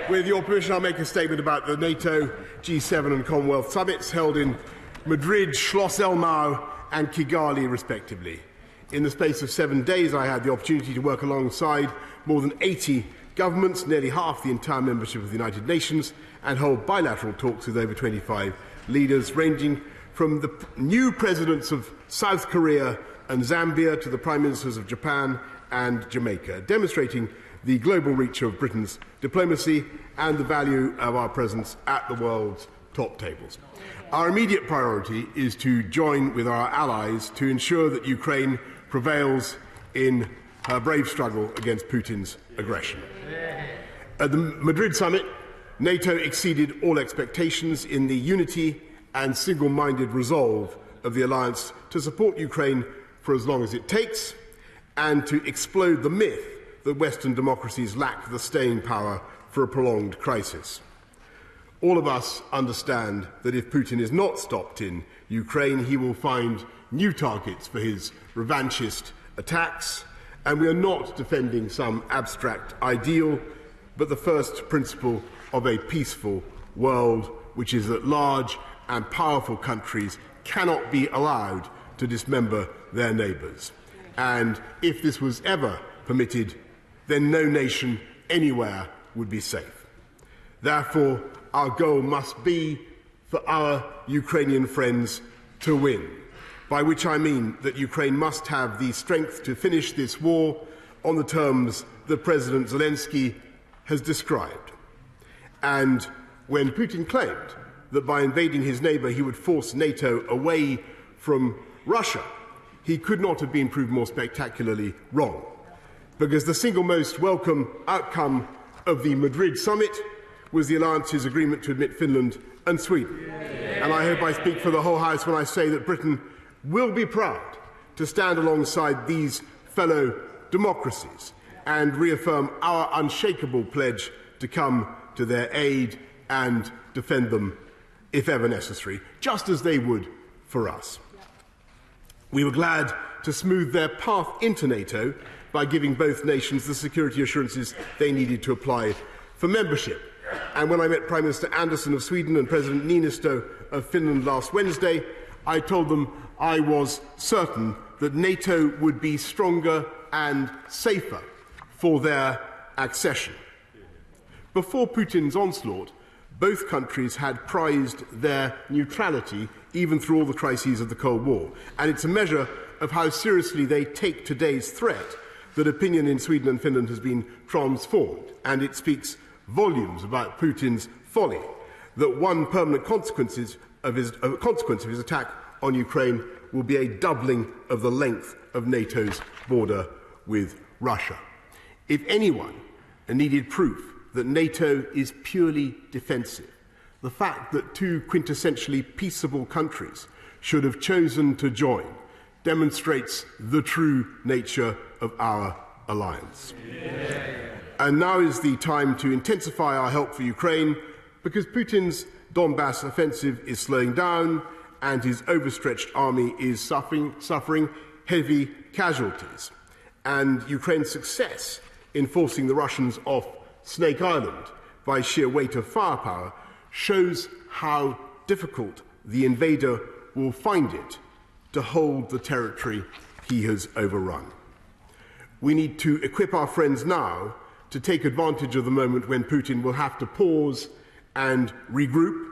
With your permission, I'll make a statement about the NATO, G7 and Commonwealth summits held in Madrid, Schloss Elmau and Kigali, respectively. In the space of 7 days, I had the opportunity to work alongside more than 80 governments, nearly half the entire membership of the United Nations, and hold bilateral talks with over 25 leaders, ranging from the new presidents of South Korea and Zambia to the prime ministers of Japan and Jamaica, demonstrating the global reach of Britain's diplomacy and the value of our presence at the world's top tables. Our immediate priority is to join with our allies to ensure that Ukraine prevails in her brave struggle against Putin's aggression. At the Madrid summit, NATO exceeded all expectations in the unity and single-minded resolve of the alliance to support Ukraine for as long as it takes and to explode the myth that Western democracies lack the staying power for a prolonged crisis. All of us understand that if Putin is not stopped in Ukraine, he will find new targets for his revanchist attacks, and we are not defending some abstract ideal, but the first principle of a peaceful world, which is that large and powerful countries cannot be allowed to dismember their neighbours. And if this was ever permitted, then no nation anywhere would be safe. Therefore, our goal must be for our Ukrainian friends to win, by which I mean that Ukraine must have the strength to finish this war on the terms that President Zelensky has described. And when Putin claimed that by invading his neighbour he would force NATO away from Russia, he could not have been proved more spectacularly wrong, because the single most welcome outcome of the Madrid summit was the alliance's agreement to admit Finland and Sweden. And I hope I speak for the whole House when I say that Britain will be proud to stand alongside these fellow democracies and reaffirm our unshakable pledge to come to their aid and defend them if ever necessary, just as they would for us. We were glad to smooth their path into NATO by giving both nations the security assurances they needed to apply for membership. And when I met Prime Minister Andersson of Sweden and President Niinistö of Finland last Wednesday, I told them I was certain that NATO would be stronger and safer for their accession. Before Putin's onslaught, both countries had prized their neutrality even through all the crises of the Cold War. And it's a measure of how seriously they take today's threat that opinion in Sweden and Finland has been transformed. And it speaks volumes about Putin's folly that one permanent consequence of his attack on Ukraine will be a doubling of the length of NATO's border with Russia. If anyone needed proof that NATO is purely defensive, the fact that two quintessentially peaceable countries should have chosen to join demonstrates the true nature of our alliance. And now is the time to intensify our help for Ukraine, because Putin's Donbass offensive is slowing down and his overstretched army is suffering heavy casualties. And Ukraine's success in forcing the Russians off Snake Island by sheer weight of firepower shows how difficult the invader will find it to hold the territory he has overrun. We need to equip our friends now to take advantage of the moment when Putin will have to pause and regroup.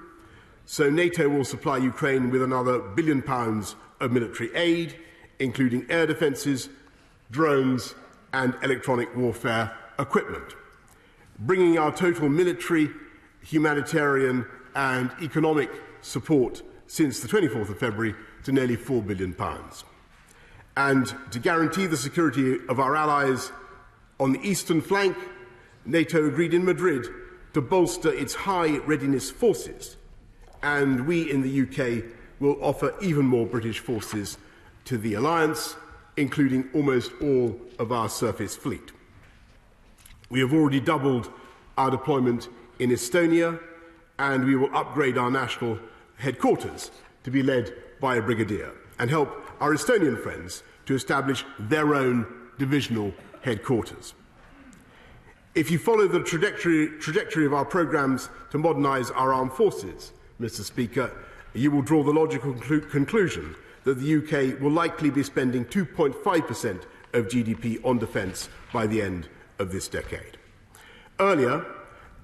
So NATO will supply Ukraine with another £1 billion of military aid, including air defences, drones and electronic warfare equipment, bringing our total military, humanitarian and economic support since the 24th of February to nearly £4 billion. And to guarantee the security of our allies on the eastern flank, NATO agreed in Madrid to bolster its high readiness forces, and we in the UK will offer even more British forces to the alliance, including almost all of our surface fleet. We have already doubled our deployment in Estonia, and we will upgrade our national headquarters to be led by a brigadier and help our Estonian friends to establish their own divisional headquarters. If you follow the trajectory of our programmes to modernise our armed forces, Mr. Speaker, you will draw the logical conclusion that the UK will likely be spending 2.5% of GDP on defence by the end of this decade. Earlier,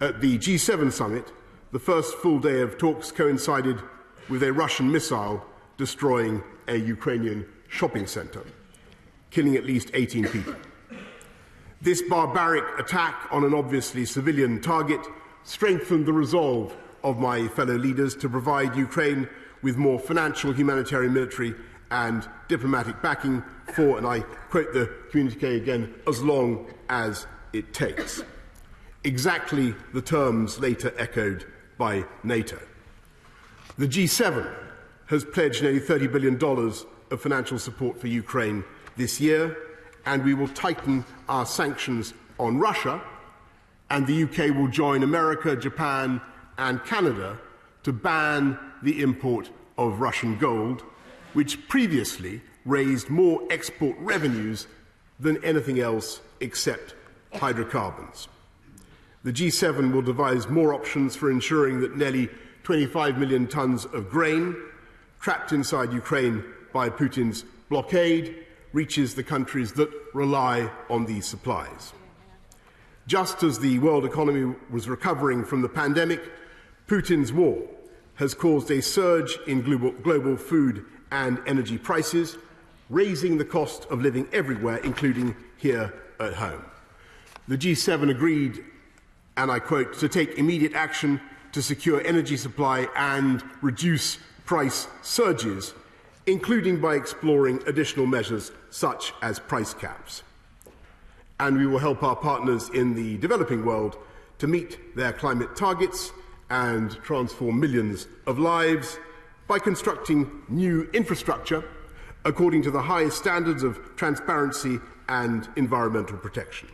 at the G7 summit, the first full day of talks coincided with a Russian missile destroying a Ukrainian shopping centre, killing at least 18 people. This barbaric attack on an obviously civilian target strengthened the resolve of my fellow leaders to provide Ukraine with more financial, humanitarian, military and diplomatic backing for, and I quote the communiqué again, as long as it takes. Exactly the terms later echoed by NATO. The G7 has pledged nearly $30 billion of financial support for Ukraine this year, and we will tighten our sanctions on Russia, and the UK will join America, Japan and Canada to ban the import of Russian gold, which previously raised more export revenues than anything else except hydrocarbons. The G7 will devise more options for ensuring that nearly 25 million tonnes of grain trapped inside Ukraine by Putin's blockade reaches the countries that rely on these supplies. Just as the world economy was recovering from the pandemic, Putin's war has caused a surge in global food and energy prices, raising the cost of living everywhere, including here at home. The G7 agreed, and I quote, to take immediate action to secure energy supply and reduce price surges, including by exploring additional measures such as price caps. And we will help our partners in the developing world to meet their climate targets and transform millions of lives by constructing new infrastructure according to the highest standards of transparency and environmental protection.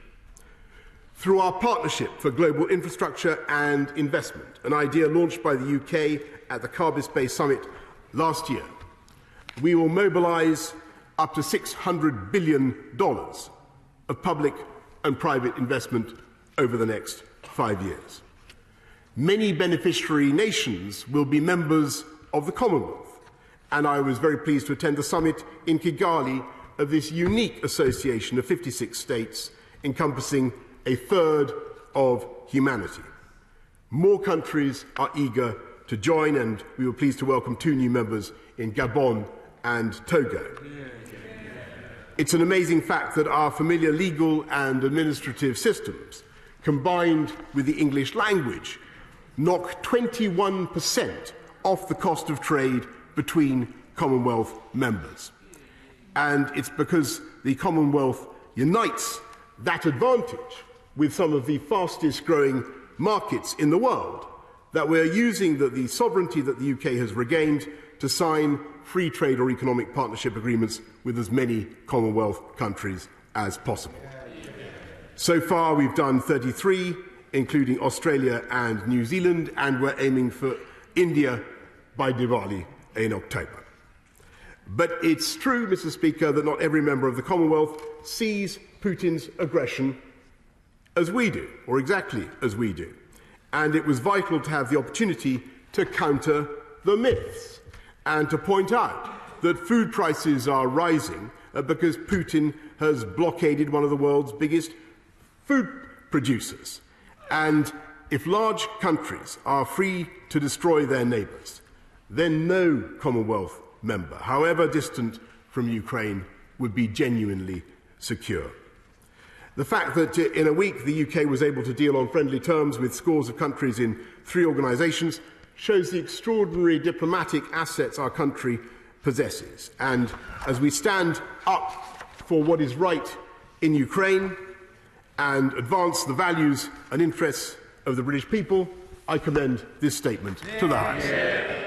Through our Partnership for Global Infrastructure and Investment, an idea launched by the UK at the Cardiff Bay Summit last year, we will mobilise up to $600 billion of public and private investment over the next 5 years. Many beneficiary nations will be members of the Commonwealth, and I was very pleased to attend the summit in Kigali of this unique association of 56 states encompassing a third of humanity. More countries are eager to join, and we were pleased to welcome 2 new members in Gabon and Togo. It's an amazing fact that our familiar legal and administrative systems, combined with the English language, knock 21% off the cost of trade between Commonwealth members. And it's because the Commonwealth unites that advantage with some of the fastest growing markets in the world that we're using the sovereignty that the UK has regained to sign free trade or economic partnership agreements with as many Commonwealth countries as possible. So far, we've done 33, including Australia and New Zealand, and we're aiming for India by Diwali in October. But it's true, Mr. Speaker, that not every member of the Commonwealth sees Putin's aggression as we do, or exactly as we do. And it was vital to have the opportunity to counter the myths and to point out that food prices are rising because Putin has blockaded one of the world's biggest food producers. And if large countries are free to destroy their neighbours, then no Commonwealth member, however distant from Ukraine, would be genuinely secure. The fact that in a week the UK was able to deal on friendly terms with scores of countries in 3 organisations shows the extraordinary diplomatic assets our country possesses. And as we stand up for what is right in Ukraine and advance the values and interests of the British people, I commend this statement to the House.